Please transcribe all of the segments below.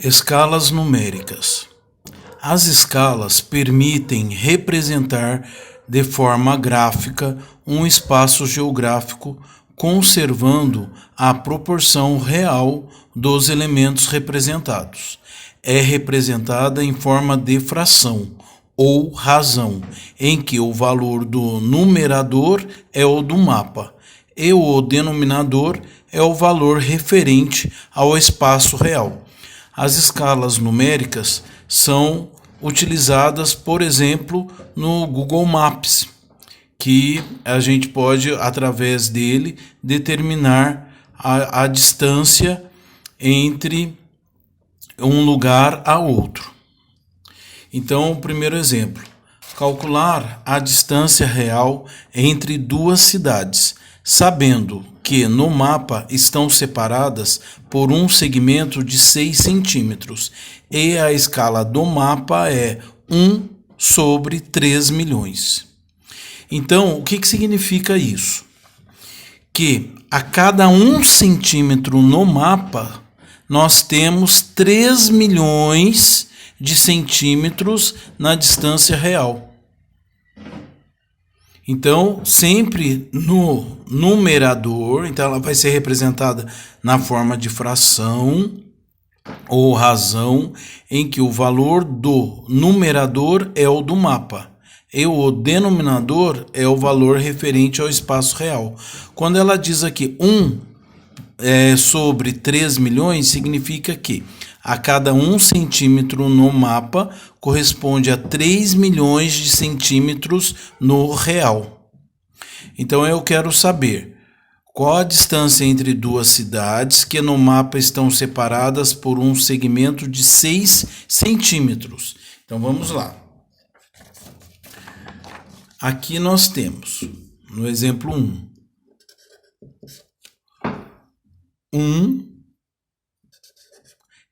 Escalas numéricas. As escalas permitem representar de forma gráfica um espaço geográfico, conservando a proporção real dos elementos representados. É representada em forma de fração ou razão, em que o valor do numerador é o do mapa e o denominador é o valor referente ao espaço real. As escalas numéricas são utilizadas, por exemplo, no Google Maps, que a gente pode, através dele, determinar a distância entre um lugar a outro. Então, o primeiro exemplo: calcular a distância real entre duas cidades, sabendo que no mapa estão separadas por um segmento de 6 centímetros e a escala do mapa é 1 sobre 3 milhões. Então, o que significa isso? Que a cada 1 centímetro no mapa, nós temos 3 milhões de centímetros na distância real. Então, sempre no numerador, então ela vai ser representada na forma de fração ou razão, em que o valor do numerador é o do mapa e o denominador é o valor referente ao espaço real. Quando ela diz aqui 1 sobre 3 milhões, significa que a cada 1 centímetro no mapa corresponde a 3 milhões de centímetros no real. Então eu quero saber qual a distância entre duas cidades que no mapa estão separadas por um segmento de 6 centímetros. Então vamos lá. Aqui nós temos, no exemplo 1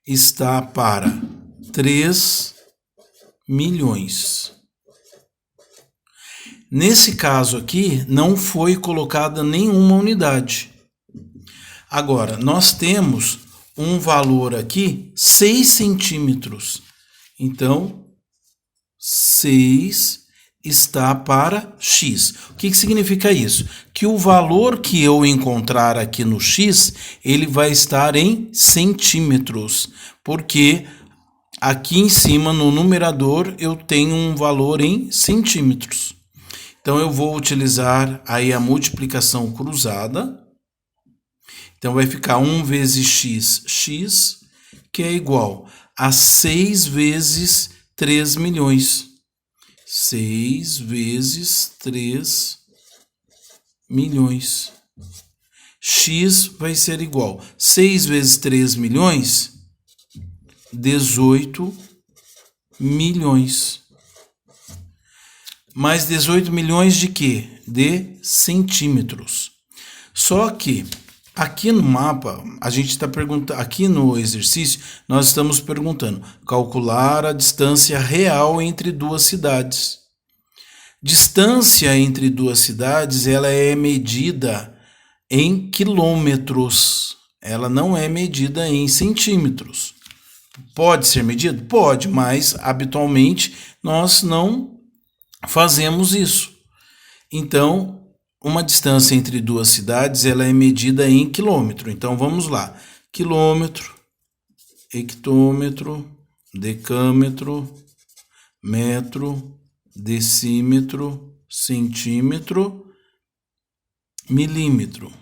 está para 3 milhões. Nesse caso aqui, não foi colocada nenhuma unidade. Agora, nós temos um valor aqui, 6 centímetros. Então, 6 está para x. O que significa isso? Que o valor que eu encontrar aqui no x, ele vai estar em centímetros, porque aqui em cima no numerador eu tenho um valor em centímetros. Então eu vou utilizar aí a multiplicação cruzada. Então vai ficar 1 vezes x, x, que é igual a 6 vezes 3 milhões. 6 vezes 3 milhões. X vai ser igual a 6 vezes 3 milhões, 18 milhões. Mais 18 milhões de quê? De centímetros. Só que aqui no mapa, a gente está perguntando, aqui no exercício, nós estamos perguntando, calcular a distância real entre duas cidades. Distância entre duas cidades, ela é medida em quilômetros. Ela não é medida em centímetros. Pode ser medida? Pode, mas habitualmente nós não fazemos isso. Então, uma distância entre duas cidades, ela é medida em quilômetro. Então, vamos lá. Quilômetro, hectômetro, decâmetro, metro, decímetro, centímetro, milímetro.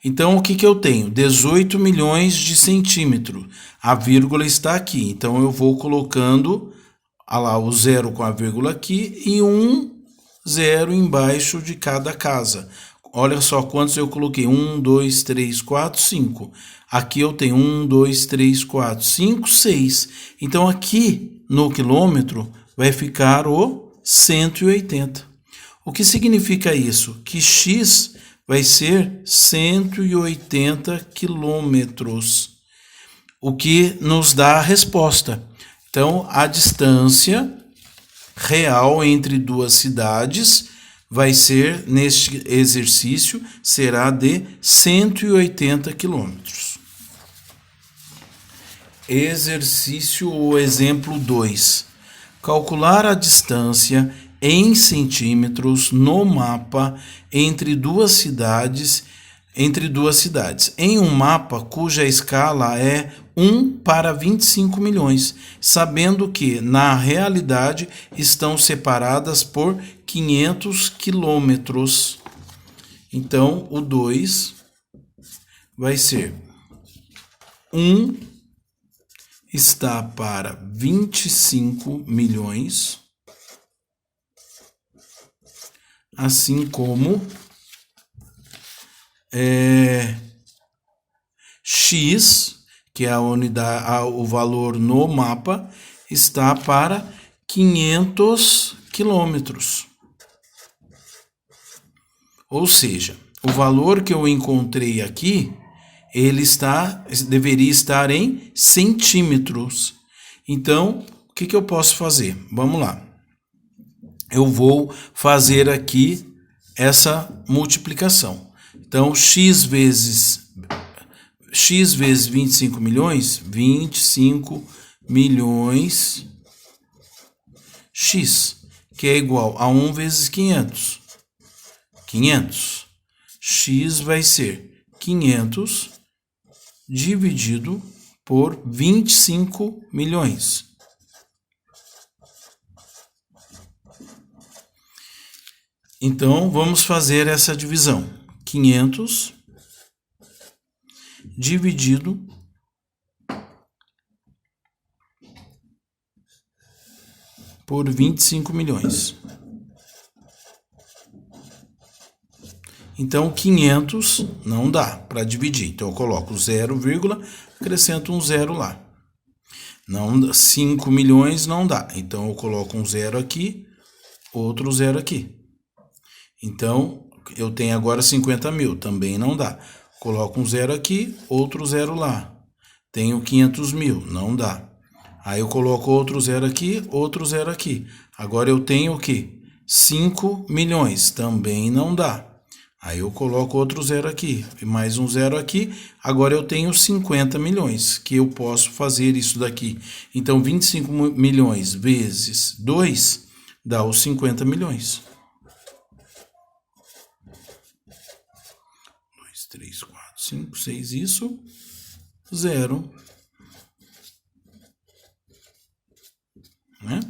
Então, o que eu tenho? 18 milhões de centímetro. A vírgula está aqui. Então, eu vou colocando o zero com a vírgula aqui e um zero embaixo de cada casa. Olha só quantos eu coloquei. 1, 2, 3, 4, 5. Aqui eu tenho 1, 2, 3, 4, 5, 6. Então, aqui no quilômetro vai ficar o 180. O que significa isso? Que x vai ser 180 quilômetros, o que nos dá a resposta. Então, a distância real entre duas cidades vai ser, neste exercício, será de 180 quilômetros. Exercício ou exemplo 2. Calcular a distância em centímetros no mapa entre duas cidades, em um mapa cuja escala é 1:25 milhões, sabendo que, na realidade, estão separadas por 500 quilômetros. Então, o 2 vai ser 1 está para 25 milhões, assim como X, que é a unidade, o valor no mapa, está para 500 quilômetros. Ou seja, o valor que eu encontrei aqui, ele deveria estar em centímetros. Então, o que eu posso fazer? Vamos lá. Eu vou fazer aqui essa multiplicação. Então, x vezes 25 milhões, 25 milhões x, que é igual a 1 vezes 500. 500. X vai ser 500 dividido por 25 milhões. Então, vamos fazer essa divisão. 500 dividido por 25 milhões. Então, 500 não dá para dividir. Então, eu coloco 0, acrescento um 0 lá. Não, 5 milhões não dá. Então, eu coloco um 0 aqui, outro 0 aqui. Então, eu tenho agora 50 mil. Também não dá. Coloco um 0 aqui, outro 0 lá. Tenho 500 mil. Não dá. Aí, eu coloco outro 0 aqui, outro 0 aqui. Agora, eu tenho o quê? 5 milhões. Também não dá. Aí eu coloco outro 0 aqui, e mais um 0 aqui. Agora eu tenho 50 milhões, que eu posso fazer isso daqui. Então, 25 milhões vezes 2 dá os 50 milhões. 2, 3, 4, 5, 6, isso. 0. Né?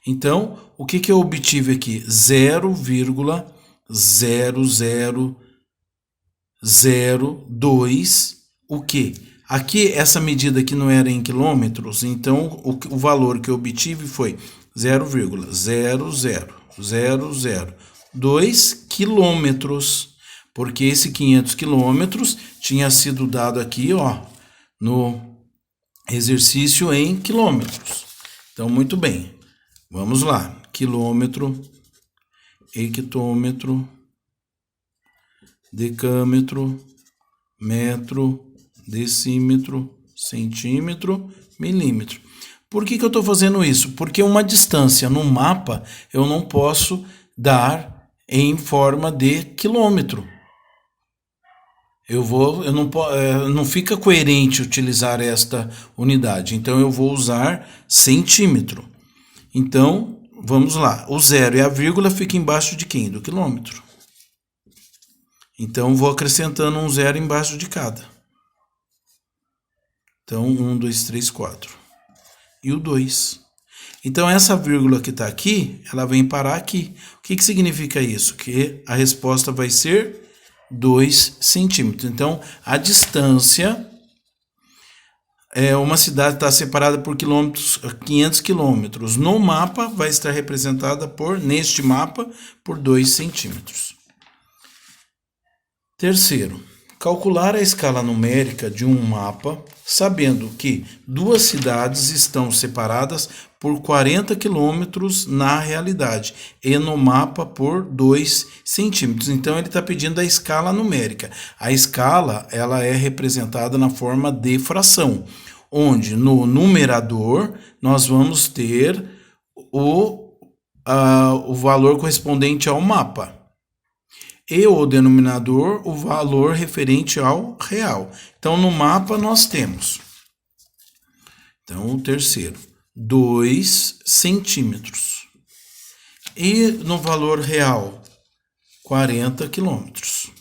Então, o que eu obtive aqui? 0,0002, o quê? Aqui, essa medida aqui não era em quilômetros, então o valor que eu obtive foi 0,00002 quilômetros, porque esse 500 quilômetros tinha sido dado aqui, ó, no exercício em quilômetros. Então, muito bem, vamos lá, quilômetro, hectômetro, decâmetro, metro, decímetro, centímetro, milímetro. Por que eu estou fazendo isso? Porque uma distância no mapa eu não posso dar em forma de quilômetro. Não fica coerente utilizar esta unidade. Então eu vou usar centímetro. Então, vamos lá, o 0 e a vírgula fica embaixo de quem? Do quilômetro. Então, vou acrescentando um 0 embaixo de cada. Então, 1, 2, 3, 4. E o 2. Então, essa vírgula que está aqui, ela vem parar aqui. O que significa isso? Que a resposta vai ser 2 centímetros. Então, a distância... uma cidade está separada por 500 quilômetros. No mapa, vai estar representada neste mapa, por 2 centímetros. Terceiro, calcular a escala numérica de um mapa, sabendo que duas cidades estão separadas por 40 quilômetros na realidade, e no mapa por 2 centímetros. Então, ele está pedindo a escala numérica. A escala, ela é representada na forma de fração, onde no numerador nós vamos ter o valor correspondente ao mapa. E o denominador, o valor referente ao real. Então, no mapa nós temos Então, o terceiro, 2 centímetros. E no valor real, 40 quilômetros.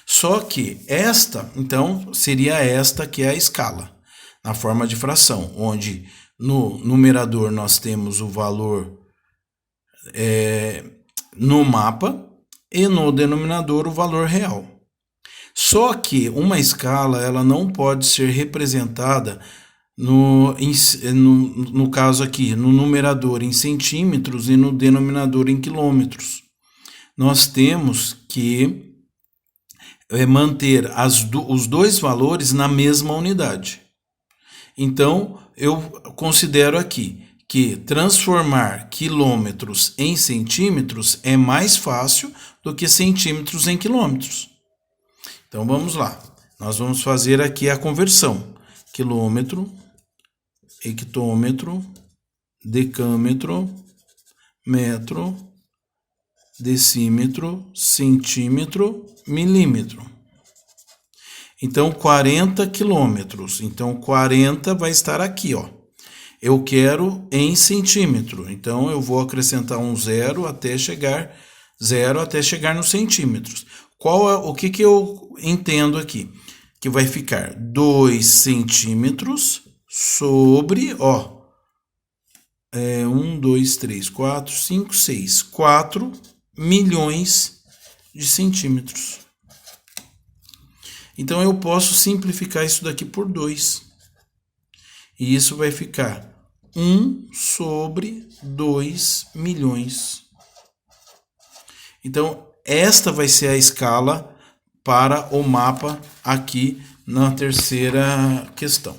Só que esta, então, seria esta que é a escala, na forma de fração, onde no numerador nós temos o valor no mapa e no denominador o valor real. Só que uma escala ela não pode ser representada no caso aqui, no numerador em centímetros e no denominador em quilômetros. Nós temos que manter os dois valores na mesma unidade. Então, eu considero aqui que transformar quilômetros em centímetros é mais fácil do que centímetros em quilômetros. Então, vamos lá. Nós vamos fazer aqui a conversão. Quilômetro, hectômetro, decâmetro, metro, decímetro, centímetro, milímetro. Então, 40 quilômetros. Então, 40 vai estar aqui, ó. Eu quero em centímetro. Então, eu vou acrescentar um zero até chegar nos centímetros. O que eu entendo aqui? Que vai ficar 2 centímetros sobre, 1, 2, 3, 4, 5, 6, 4 milhões de centímetros. Então, eu posso simplificar isso daqui por 2. E isso vai ficar 1 sobre 2 milhões. Então, esta vai ser a escala para o mapa aqui na terceira questão.